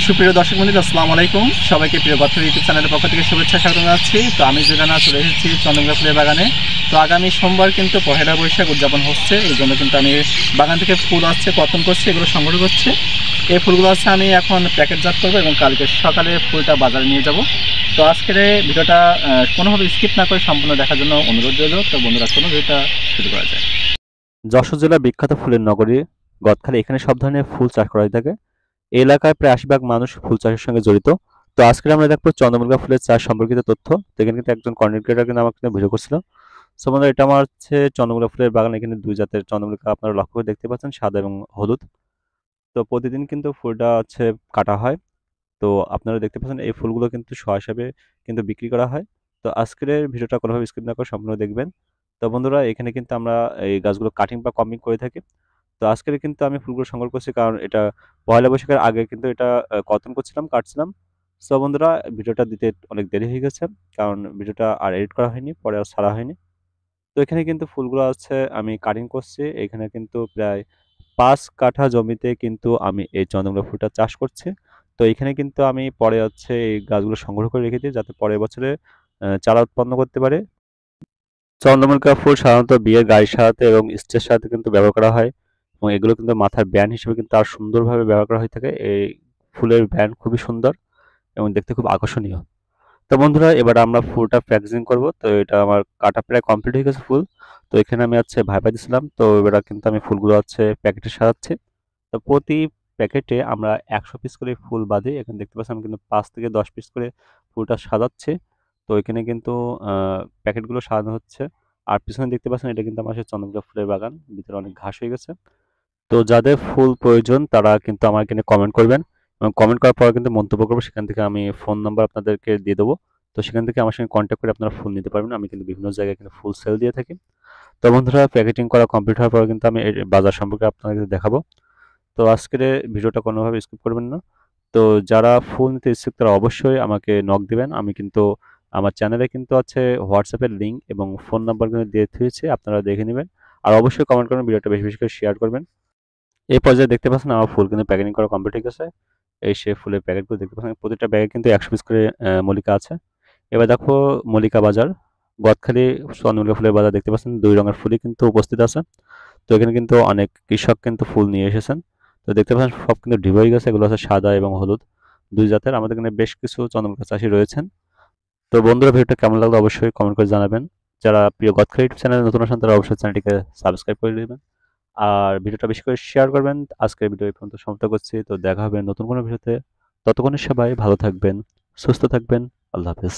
সুপ্রিয় দর্শক বন্ধু, আসসালামু আলাইকুম। সবাইকে প্রিয় কথা ইউটিউব চ্যানেলের পক্ষ থেকে শুভেচ্ছা স্বাগত জানাচ্ছি। তো আমি যেখানে চলে এসেছি চন্দ্রমুখা ফুলের বাগানে। তো আগামী সোমবার কিন্তু পহেলা বৈশাখ উদযাপন হচ্ছে, এই জন্য কিন্তু আমি বাগান থেকে ফুল আসছে কর্তন করছি, এগুলো সংগ্রহ করছি। এই ফুলগুলো আছে আমি এখন প্যাকেটজাত করবো এবং কালকে সকালে ফুলটা বাজারে নিয়ে যাব। তো আজকের ভিডিওটা কোনোভাবে স্কিপ না করে সম্পূর্ণ দেখার জন্য অনুরোধ রইল। তো বন্ধুরা, কোনো ভিডিওটা শুরু করা যায়। যশোর জেলা বিখ্যাত ফুলের নগরী গদখালি, এখানে সব ধরনের ফুল চাষ করা হয়ে থাকে। এই এলাকায় প্রায় ৮০ ভাগ মানুষ ফুল চাষের সঙ্গে জড়িত। তো আজকে আমরা দেখবো চন্দ্রমুখা ফুলের চাষ সম্পর্কিত তথ্য। তো এখানে কিন্তু একজন কন্টেন্ট ক্রিয়েটর কিন্তু আমাকে ভিডিও করছিল। সো বন্ধুরা, এটা আমার হচ্ছে চন্দ্রমুখা ফুলের বাগান। এখানে দুই জাতের চন্দ্রমুখা আপনারা লক্ষ্য করে দেখতে পাচ্ছেন, সাদা এবং হলুদ। তো প্রতিদিন কিন্তু ফুলটা হচ্ছে কাটা হয়। তো আপনারা দেখতে পাচ্ছেন এই ফুলগুলো কিন্তু শ হিসাবে কিন্তু বিক্রি করা হয়। তো আজকের ভিডিওটা কোনোভাবে স্কিপ না করে সম্পূর্ণ দেখবেন। তো বন্ধুরা, এখানে কিন্তু আমরা এই গাছগুলো কাটিং বা কম্বিং করে থাকি। তো আজকের কিন্তু আমি ফুলগুলো সংগ্রহ করছি, কারণ এটা পয়লা বৈশাখের আগে কিন্তু এটা কর্তন করছিলাম, কাটছিলাম। সো বন্ধুরা, ভিডিওটা দিতে অনেক দেরি হয়ে গেছে, কারণ ভিডিওটা আর এডিট করা হয়নি, পরে আর ছাড়া হয়নি। তো এখানে কিন্তু ফুলগুলো আছে আমি কাটিং করছি। এখানে কিন্তু প্রায় ৫ কাঠা জমিতে কিন্তু আমি এই চন্দ্রমুখা ফুলটা চাষ করছি। তো এখানে কিন্তু আমি পরে হচ্ছে এই গাছগুলো সংগ্রহ করে রেখে দিই, যাতে পরের বছরে চারা উৎপন্ন করতে পারে। চন্দ্রমল্লিকা ফুল সাধারণত বিয়ের গাড়ি সাজাতে এবং স্টেজ সাজাতে কিন্তু ব্যবহার করা হয়, এবং এগুলো কিন্তু মাথার ব্যান্ড হিসেবে কিন্তু আর সুন্দরভাবে ব্যবহার করা হয়ে থাকে। এই ফুলের ব্যান্ড খুবই সুন্দর এবং দেখতে খুব আকর্ষণীয়। তো বন্ধুরা, এবার আমরা ফুলটা প্যাকেজিং করব। তো এটা আমার কাটা প্রায় কমপ্লিট হয়ে গেছে ফুল। তো এখানে আমি হচ্ছে ভাইপা দিছিলাম। তো এবার কিন্তু আমি ফুলগুলো হচ্ছে প্যাকেটে সাজাচ্ছি। তো প্রতি প্যাকেটে আমরা ১০০ পিস করে ফুল বাঁধি। এখানে দেখতে পাচ্ছি আমি কিন্তু ৫ থেকে ১০ পিস করে ফুলটা সাজাচ্ছি। তো এখানে কিন্তু প্যাকেটগুলো সাজানো হচ্ছে। আর পিছনে দেখতে পাচ্ছেন, এটা কিন্তু আমার চন্দ্রমুখা ফুলের বাগান। ভিতরে অনেক ঘাস হয়ে গেছে। তো যাদের ফুল প্রয়োজন তারা কিন্তু আমার এখানে কমেন্ট করবেন, এবং কমেন্ট করার পর কিন্তু মন্তব্য করবো। সেখান থেকে আমি ফোন নাম্বার আপনাদেরকে দিয়ে দেবো। তো সেখান থেকে আমার সঙ্গে কন্ট্যাক্ট করে আপনারা ফুল নিতে পারবেন। আমি কিন্তু বিভিন্ন জায়গায় কিন্তু ফুল সেল দিয়ে থাকি। তো বন্ধুরা, প্যাকেটিং করা কমপ্লিট হওয়ার পর কিন্তু আমি এর বাজার সম্পর্কে আপনাদের দেখাবো। তো আজকের ভিডিওটা কোনোভাবে স্কিপ করবেন না। তো যারা ফুল নিতে ইচ্ছুক তারা অবশ্যই আমাকে নক দিবেন। আমি কিন্তু আমার চ্যানেলে কিন্তু আছে হোয়াটসঅ্যাপের লিঙ্ক এবং ফোন নাম্বার কিন্তু দিয়ে দিয়েছি, আপনারা দেখে নেবেন। আর অবশ্যই কমেন্ট করবেন, ভিডিওটা বেশি বেশি করে শেয়ার করবেন। এই পর্যায়ে দেখতে পাচ্ছেন আমার ফুল কিন্তু প্যাকেটিং করা কমপ্লিট হয়ে গেছে। এই সে ফুলের প্যাকেটগুলো দেখতে পাচ্ছেন, প্রতিটা ব্যাগে কিন্তু ১০০ পিস করে মল্লিকা আছে। এবার দেখো মল্লিকা বাজার, গদখালি চন্দ্রমল্লিকা ফুলের বাজার দেখতে পাচ্ছেন, ২ রঙের ফুলই কিন্তু উপস্থিত আছে। তো এখানে কিন্তু অনেক কৃষক কিন্তু ফুল নিয়ে এসেছেন। তো দেখতে পাচ্ছেন সব কিন্তু ঢিপ হয়ে গেছে। এগুলো আছে সাদা এবং হলুদ, ২ জাতের। আমাদের এখানে বেশ কিছু চন্দ্রমল্লিকা চাষী রয়েছেন। তো বন্ধুরা, ভিডিওটা কেমন লাগলো অবশ্যই কমেন্ট করে জানাবেন। যারা প্রিয় গদখালি ইউটিউব চ্যানেলে নতুন আসেন তারা অবশ্যই চ্যানেলটিকে সাবস্ক্রাইব করে দেবেন। আর ভিডিওটা বেশি করে শেয়ার করবেন। আজকের ভিডিও এই পর্যন্ত সমাপ্ত করছি। তো দেখা হবে নতুন কোনো ভিডিওতে। ততক্ষণে সবাই ভালো থাকবেন, সুস্থ থাকবেন। আল্লাহ হাফেজ।